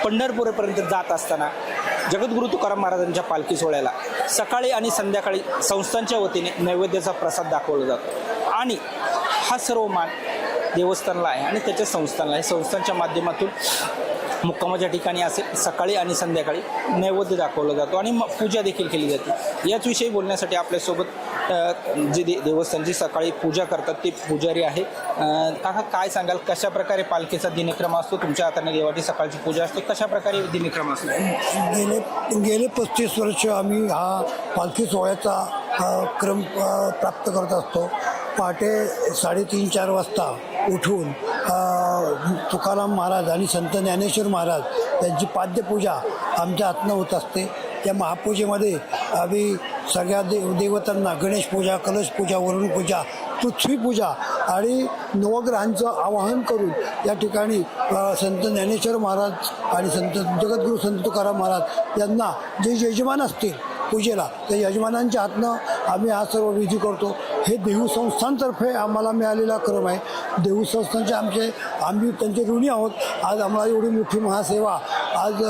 पंढरपूरपर्यंत जात असताना जगद्गुरू तुकाराम महाराजांच्या पालखी सोहळ्याला सकाळी आणि संध्याकाळी संस्थांच्या वतीने नैवेद्याचा प्रसाद दाखवला जातो आणि हा सर्व मान देवस्थानला आहे आणि त्याच्या संस्थानला आहे. संस्थांच्या माध्यमातून मुक्कामाच्या ठिकाणी असे सकाळी आणि संध्याकाळी नैवेद्य दाखवला जातो आणि पूजा देखील केली जाते. याचविषयी बोलण्यासाठी आपल्यासोबत जे देवस्थानची सकाळी पूजा करतात ते पुजारी आहेत. काका, काय सांगाल, कशा प्रकारे पालखीचा दिनक्रम असतो? तुमच्या हाताने देवाची सकाळची पूजा असते, कशा प्रकारे दिनक्रम असतो? गेले 35 वर्ष आम्ही हा पालखी सोहळ्याचा क्रम प्राप्त करत असतो. पहाटे 3:30-4 वाजता उठून तुकाराम महाराज आणि संत ज्ञानेश्वर महाराज यांची पाद्यपूजा आमच्या हातनं होत असते. त्या महापूजेमध्ये आम्ही सगळ्या देवतांना गणेश पूजा, कलश पूजा, वरुण पूजा, पृथ्वी पूजा आणि नवग्रहांचं आवाहन करून या ठिकाणी संत ज्ञानेश्वर महाराज आणि जगद्गुरू संत तुकाराम महाराज यांना जे यजमान असतील पूजेला, त्या यजमानांच्या हातनं आम्ही हा सर्व विधी करतो. हे देहू संस्थांतर्फे आम्हाला मिळालेला क्रम आहे. देहू संस्थांचे आम्ही त्यांचे ऋणी आहोत. आज आम्हाला एवढी मोठी महासेवा आज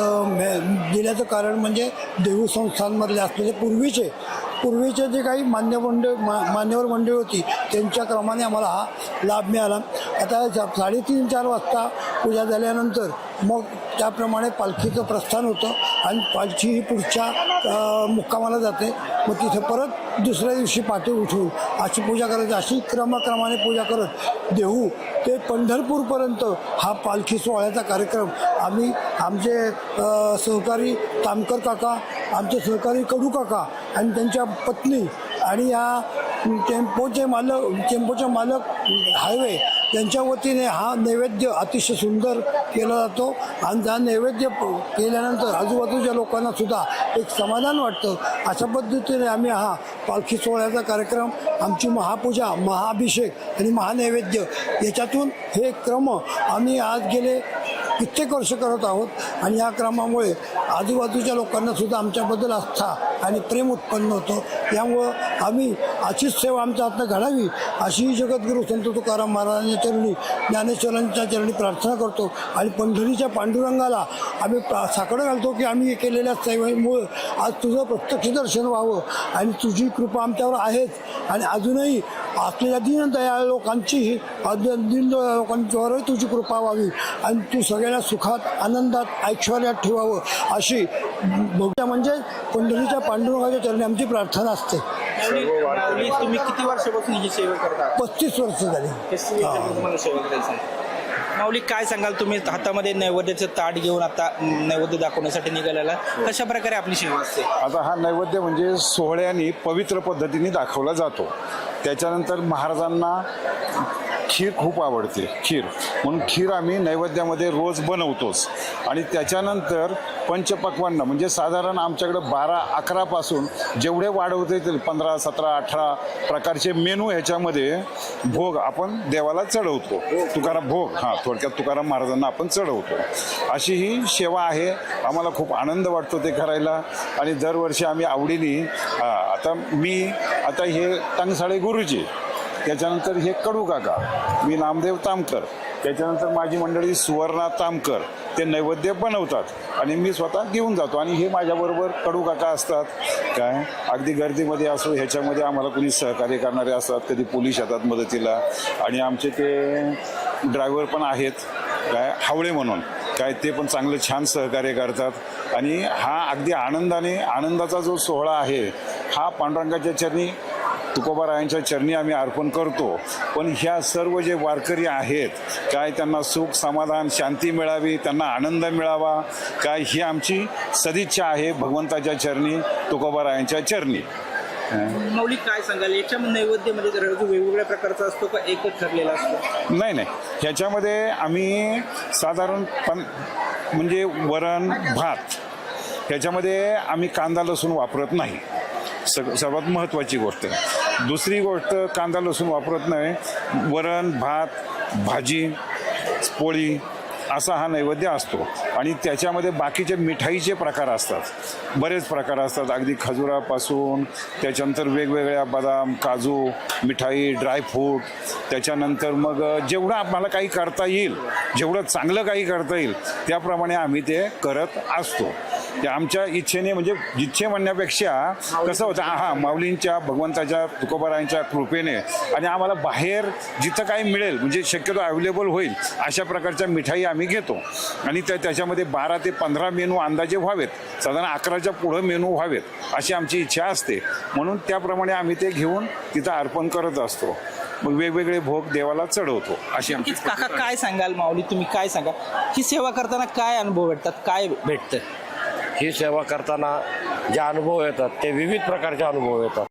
दिल्याचं कारण म्हणजे देहू संस्थांमधले असलेले पूर्वीचे जे काही मान्यवर मंडळी होती त्यांच्या क्रमाने आम्हाला हा लाभ मिळाला. आता 3:30-4 वाजता पूजा झाल्यानंतर मग त्याप्रमाणे पालखीचं प्रस्थान होतं आणि पालखी ही पुढच्या मुक्कामाला जाते. मग तिथे परत दुसऱ्या दिवशी पहाटे उठून अशी पूजा करायची. अशी क्रमाक्रमाने पूजा करत देहू ते पंढरपूरपर्यंत हा पालखी सोहळ्याचा कार्यक्रम आम्ही आमचे सहकारी तामकर काका, आमचे सहकारी कडू काका आणि त्यांच्या पत्नी आणि या टेम्पोचे मालक हायवे यांच्या वतीने हा नैवेद्य अतिशय सुंदर केला जातो. आणि हा नैवेद्य केल्यानंतर आजूबाजूच्या लोकांना सुद्धा एक समाधान वाटतं. अशा पद्धतीने आम्ही हा पालखी सोहळ्याचा कार्यक्रम, आमची महापूजा, महाअभिषेक आणि महानैवेद्य याच्यातून हे क्रम आम्ही आज गेले कित्येक वर्ष करत आहोत. आणि या क्रमामुळे आजूबाजूच्या लोकांना सुद्धा आमच्याबद्दल आस्था आणि प्रेम उत्पन्न होतं. यामुळं आम्ही अशीच सेवा आमच्या हातनं घडावी अशी जगद्गुरू संत तुकाराम महाराजांच्या चरणी, ज्ञानेश्वरांच्या चरणी प्रार्थना करतो. आणि पंढरीच्या पांडुरंगाला आम्ही साकडं घालतो की आम्ही केलेल्या सेवेमुळे आज तुझं प्रत्यक्ष दर्शन व्हावं आणि तुझी कृपा आमच्यावर आहेच आणि अजूनही असलेल्या दीनदयाळ लोकांचीही लोकांच्यावरही तुझी कृपा व्हावी आणि तू सगळ्यांना सुखात, आनंदात, ऐश्वर्यात ठेवावं अशी म्हणजे पंढरीच्या पांडुरंगाच्या चरणी आमची प्रार्थना असते. तुम्ही किती वर्षापासून ही सेवा करता? 35 वर्ष झाली. सेवा करायची. माऊली, काय सांगाल, तुम्ही हातामध्ये नैवेद्याचं ताट घेऊन आता नैवेद्य दाखवण्यासाठी निघालेला, कशा प्रकारे आपली सेवा असते? आता हा नैवेद्य म्हणजे सोहळ्याने पवित्र पद्धतीने दाखवला जातो. त्याच्यानंतर महाराजांना खीर खूप आवडते, खीर म्हणून खीर आम्ही नैवेद्यामध्ये रोज बनवतोच. आणि त्याच्यानंतर पंचपक्वान्न म्हणजे साधारण आमच्याकडे 12-11 पासून जेवढे वाढवता येतील 15, 17, 18 प्रकारचे मेनू ह्याच्यामध्ये भोग आपण देवाला चढवतो. तुकाराम भोग, थोडक्यात तुकाराम महाराजांना आपण चढवतो. अशी ही सेवा आहे. आम्हाला खूप आनंद वाटतो ते करायला आणि दरवर्षी आम्ही आवडीने आता हे टंगसाळे गुरुजी, त्याच्यानंतर हे कडू काका, मी नामदेव तामकर, त्याच्यानंतर माझी मंडळी सुवर्णा तामकर ते नैवेद्य बनवतात आणि मी स्वतः घेऊन जातो. आणि हे माझ्याबरोबर कडू काका असतात, काय अगदी गर्दीमध्ये असो ह्याच्यामध्ये आम्हाला कोणी सहकार्य करणारे असतात. कधी पोलीस येतात मदतीला आणि आमचे ते ड्रायव्हर पण आहेत, काय हावळे म्हणून, काय ते पण चांगलं छान सहकार्य करतात. आणि हा अगदी आनंदाचा जो सोहळा आहे हा पांडुरंगाच्या चरणी, तुकोबारायांच्या चरणी आम्ही अर्पण करतो. पण ह्या सर्व जे वारकरी आहेत काय त्यांना सुख, समाधान, शांती मिळावी, त्यांना आनंद मिळावा, काय ही आमची सदिच्छा आहे भगवंताच्या चरणी, तुकोबारायांच्या चरणी. माऊली, काय सांगाल, याच्या नैवेद्यामध्ये वेगवेगळ्या प्रकारचा असतो का एकच ठरलेला असतो? नाही, ह्याच्यामध्ये आम्ही साधारण म्हणजे वरण भात, ह्याच्यामध्ये आम्ही कांदा लसूण वापरत नाही. सर्वात महत्त्वाची गोष्ट. दुसरी गोष्ट, कांदा लसूण वापरत नाही. वरण भात, भाजी, पोळी असा हा नैवेद्य असतो. आणि त्याच्यामध्ये बाकीचे मिठाईचे प्रकार असतात, बरेच प्रकार असतात, अगदी खजुरापासून त्याच्यानंतर वेगवेगळ्या बदाम, काजू, मिठाई, ड्रायफ्रूट, त्याच्यानंतर मग जेवढं आम्हाला काही करता येईल, जेवढं चांगलं काही करता येईल त्याप्रमाणे आम्ही ते करत असतो. ते आमच्या इच्छेने, म्हणजे इच्छे म्हणण्यापेक्षा कसं होतं, माऊलींच्या, भगवंताच्या, तुकोबारायांच्या कृपेने आणि आम्हाला बाहेर जिथं काही मिळेल, म्हणजे शक्यतो अवेलेबल होईल अशा प्रकारच्या मिठाई आम्ही घेतो. आणि त्याच्यामध्ये 12 ते 15 मेनू अंदाजे व्हावेत, साधारण 11च्या पुढं मेनू व्हावेत अशी आमची इच्छा असते. म्हणून त्याप्रमाणे आम्ही ते घेऊन तिथं अर्पण करत असतो. मग वेगवेगळे भोग देवाला चढवतो अशी आमची. काका काय सांगाल, माऊली तुम्ही काय सांगाल, ही सेवा करताना काय अनुभव भेटतात, काय भेटतं? ही सेवा करताना जे अनुभव येतात ते विविध प्रकारचे अनुभव येतात.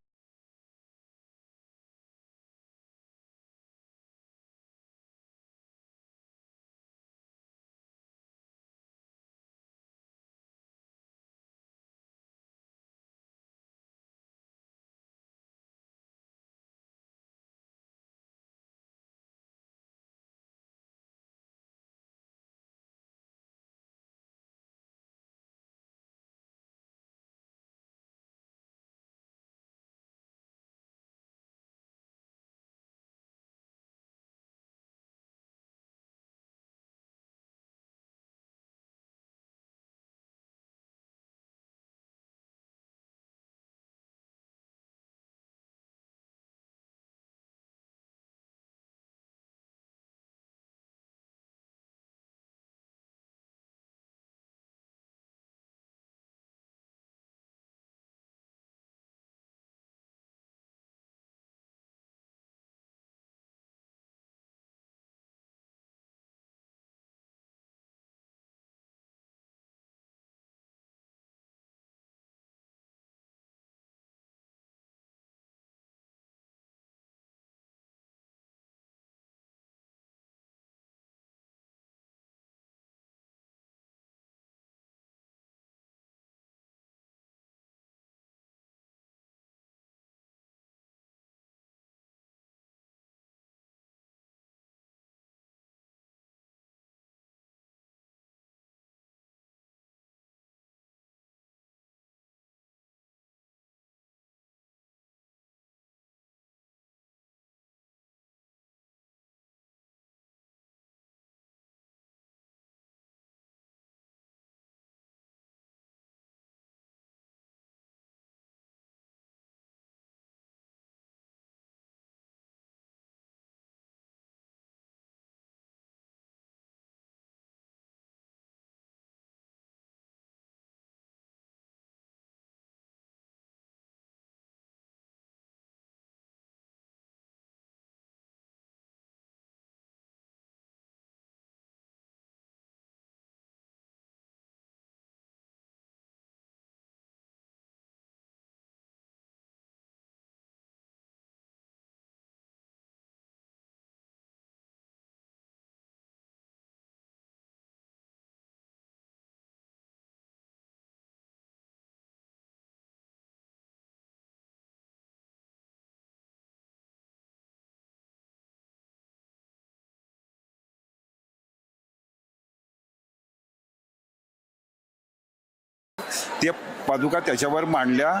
त्या पादुका त्याच्यावर मांडल्या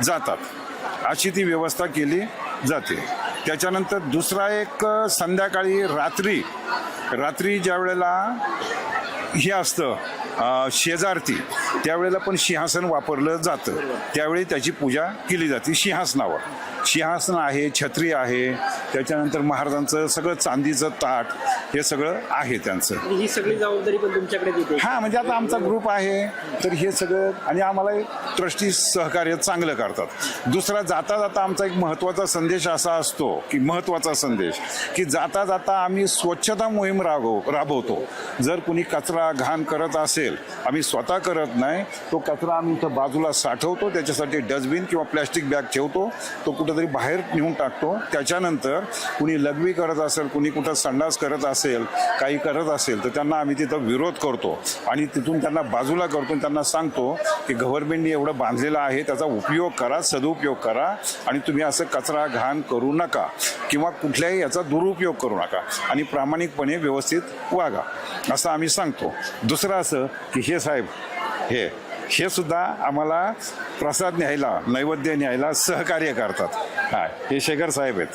जातात, अशी ती व्यवस्था केली जाते. त्याच्यानंतर दुसरा एक संध्याकाळी रात्री ज्या वेळेला हे असतं शेजारती, त्यावेळेला पण सिंहासन वापरलं जातं. त्यावेळी त्याची पूजा केली जाते सिंहासनावर. सिंहासन आहे, छत्री आहे, त्याच्यानंतर महाराजांचं सगळं चांदीचं ताट, हे सगळं आहे त्यांचं. ही सगळी जबाबदारी पण तुमच्याकडे येते? हां, म्हणजे आता आमचा ग्रुप आहे तर हे सगळं, आणि आम्हाला ट्रस्टी सहकार्य चांगलं करतात. दुसरा, जाता जाता आमचा एक महत्त्वाचा संदेश असा असतो की जाता जाता आम्ही स्वच्छता मोहीम राबवतो. जर कुणी कचरा घाण करत असेल, आम्ही स्वतः करत नाही, तो कचरा आम्ही इथं बाजूला साठवतो, त्याच्यासाठी डस्टबिन किंवा प्लॅस्टिक बॅग ठेवतो, तो कुठं कुठंतरी बाहेर नेऊन टाकतो. त्याच्यानंतर कुणी लघवी करत असेल, कुणी कुठं संडास करत असेल, काही करत असेल तर त्यांना आम्ही तिथं विरोध करतो आणि तिथून त्यांना बाजूला करतो आणि त्यांना सांगतो की गव्हर्नमेंटने एवढं बांधलेलं आहे, त्याचा उपयोग करा, सदुपयोग करा आणि तुम्ही असं कचरा घाण करू नका किंवा कुठल्याही याचा दुरुपयोग करू नका आणि प्रामाणिकपणे व्यवस्थित वागा असं आम्ही सांगतो. दुसरं असं की हे साहेब हे सुद्धा आम्हाला प्रसाद न्यायला, नैवेद्य न्यायला सहकार्य करतात. काय हे शेखर साहेब आहेत.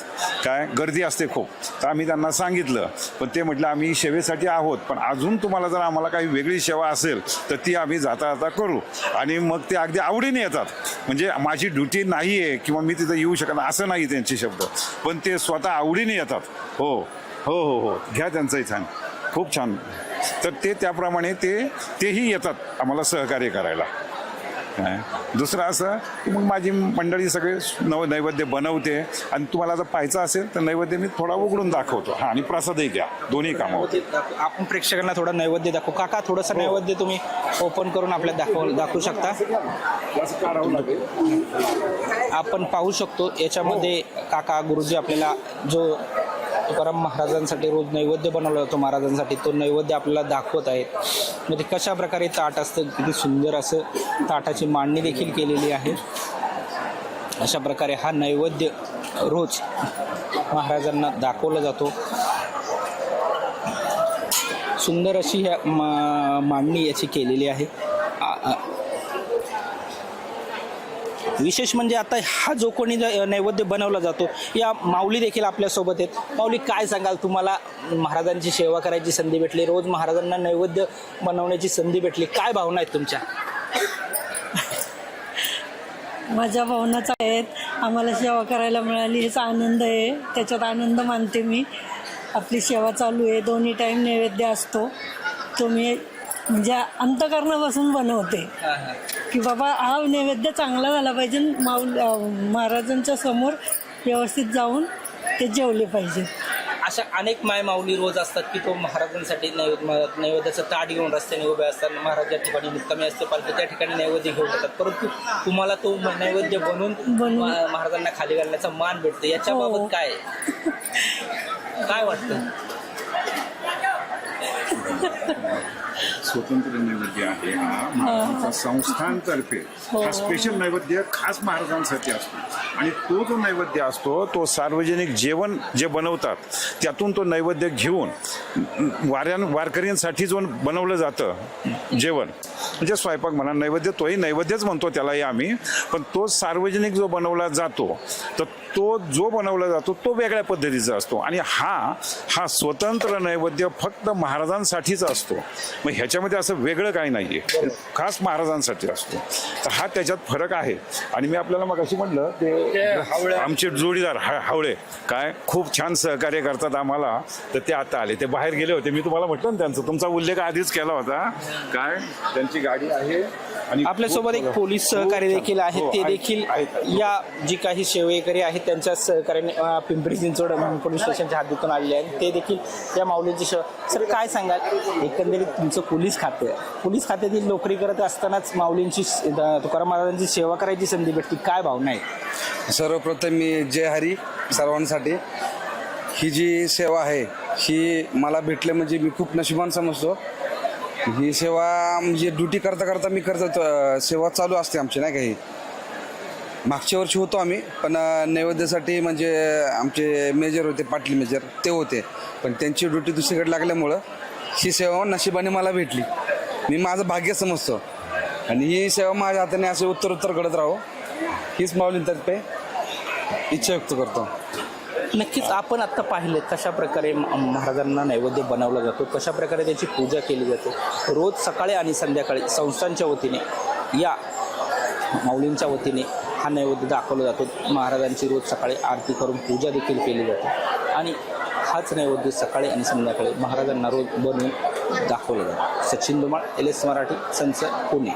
काय गर्दी असते खूप, तर आम्ही त्यांना सांगितलं, पण ते म्हटलं आम्ही सेवेसाठी आहोत, पण अजून तुम्हाला जर आम्हाला काही वेगळी सेवा असेल तर ती आम्ही जाता जाता करू. आणि मग ते अगदी आवडीने येतात. म्हणजे माझी ड्युटी नाही आहे किंवा मी तिथं येऊ शकत नाही असं नाही त्यांचे शब्द, पण ते स्वतः आवडीने येतात. हो हो हो हो घ्या त्यांचंही छान, खूप छान. तर ते त्याप्रमाणे तेही येतात आम्हाला सहकार्य करायला. दुसरं असं की मग माझी मंडळी सगळे नैवेद्य बनवते आणि तुम्हाला जर पाहायचं असेल तर नैवेद्य मी थोडा उघडून दाखवतो आणि प्रसादही घ्या, दोन्ही कामं होते. आपण प्रेक्षकांना थोडा नैवेद्य दाखवू. काका थोडंसं नैवेद्य तुम्ही ओपन करून आपल्याला दाखवू शकता. आपण पाहू शकतो याच्यामध्ये काका गुरुजी आपल्याला जो तुकाराम महाराजांसाठी रोज नैवेद्य बनवला जातो महाराजांसाठी, तो नैवेद्य आपल्याला दाखवत आहेत. म्हणजे कशा प्रकारे ताट असतं, किती सुंदर असं ताटाची मांडणी देखील केलेली आहे. अशा प्रकारे हा नैवेद्य रोज महाराजांना दाखवला जातो. सुंदर अशी ह्या मांडणी याची केलेली आहे. विशेष म्हणजे आता हा जो कोणी नैवेद्य बनवला जातो, या माऊली देखील आपल्यासोबत आहेत. माऊली, काय सांगाल, तुम्हाला महाराजांची सेवा करायची संधी भेटली, रोज महाराजांना नैवेद्य बनवण्याची संधी भेटली, काय भावना आहेत तुमच्या? माझ्या भावनाच आहेत. आम्हाला सेवा करायला मिळाली याचा आनंद आहे, त्याच्यात आनंद मानते मी. आपली सेवा चालू आहे, दोन्ही टाईम नैवेद्य असतो, तो मी म्हणजे अंतकरणापासून बनवते की बाबा हा नैवेद्य चांगला झाला पाहिजे, महाराजांच्या समोर व्यवस्थित जाऊन ते जेवले पाहिजे. अशा अनेक माऊली रोज असतात की तो महाराजांसाठी नैवेद्याचं ताट घेऊन रस्त्याने उभे असतात. महाराज ज्या ठिकाणी मुक्कामी असते पालखी त्या ठिकाणी नैवेद्य घेऊन येतात, परंतु तुम्हाला तो नैवेद्य बनवून महाराजांना खाली घालण्याचा मान भेटतो. याच्याबाबत काय वाटतं? स्वतंत्र नैवेद्य आहे हा महाराजांचा संस्थांतर्फे हा स्पेशल नैवेद्य खास महाराजांसाठी असतो आणि तो जो नैवेद्य असतो तो सार्वजनिक जेवण जे बनवतात त्यातून तो नैवेद्य घेऊन वारकऱ्यांसाठी जो बनवलं जातं जेवण, म्हणजे स्वयंपाक म्हणा, नैवेद्य तोही नैवेद्यच म्हणतो त्यालाही आम्ही, पण तो सार्वजनिक जो बनवला जातो तर तो जो बनवला जातो तो वेगळ्या पद्धतीचा असतो आणि हा स्वतंत्र नैवेद्य फक्त महाराजांसाठीच असतो. मग ह्याच्यामध्ये असं वेगळं काही नाही आहे, खास महाराजांसाठी असतो. तर हा त्याच्यात फरक आहे. आणि मी आपल्याला मग अशी म्हटलं ते आमचे जोडीदार हावळे काय खूप छान सहकार्य करतात आम्हाला, तर ते आता आले, ते बाहेर गेले होते. मी तुम्हाला म्हटलं ना त्यांचा तुमचा उल्लेख आधीच केला होता. काय त्यांची गाडी आहे आणि आपल्यासोबत एक पोलीस सहकारी देखील आहेत, ते देखील या जी काही सेवेकरी आहेत त्यांच्या सहकार्याने पिंपरी चिंचवड पोलीस स्टेशनच्या हद्दीतून आलेले आहेत. ते देखील या माऊलींची सर काय सांगाल, एकंदरीत तुमचं पोलीस खात्यातील नोकरी करत असतानाच माऊलींची तुकाराम महाराजांची सेवा करायची संधी भेटली, काय भावना आहे? सर्वप्रथम मी जय हरी सर्वांसाठी. ही जी सेवा आहे ही मला भेटले म्हणजे मी खूप नशिबान समजतो. ही सेवा म्हणजे ड्युटी करता करता मी सेवा चालू असते आमची, नाही काही. मागच्या वर्षी होतो आम्ही, पण नैवेद्यासाठी म्हणजे आमचे मेजर होते, पाटील मेजर ते होते, पण त्यांची ड्युटी दुसरीकडे लागल्यामुळं ही सेवा नशिबाने मला भेटली. मी माझं भाग्य समजतो आणि ही सेवा माझ्या हाताने असे उत्तर घडत राहो हीच माऊलींतर्फे इच्छा व्यक्त करतो. नक्कीच आपण आत्ता पाहिलं कशा प्रकारे महाराजांना नैवेद्य बनवला जातो, कशा प्रकारे त्याची पूजा केली जाते. रोज सकाळी आणि संध्याकाळी संस्थांच्या वतीने, या माऊलींच्या वतीने हा नैवेद्य दाखवला जातो. महाराजांची रोज सकाळी आरती करून पूजा देखील केली जाते आणि हाच नैवेद्य सकाळी आणि संध्याकाळी महाराजांना रोज बनवून दाखवला जातो. सचिन धुमाळ, LS मराठी, संसद, पुणे.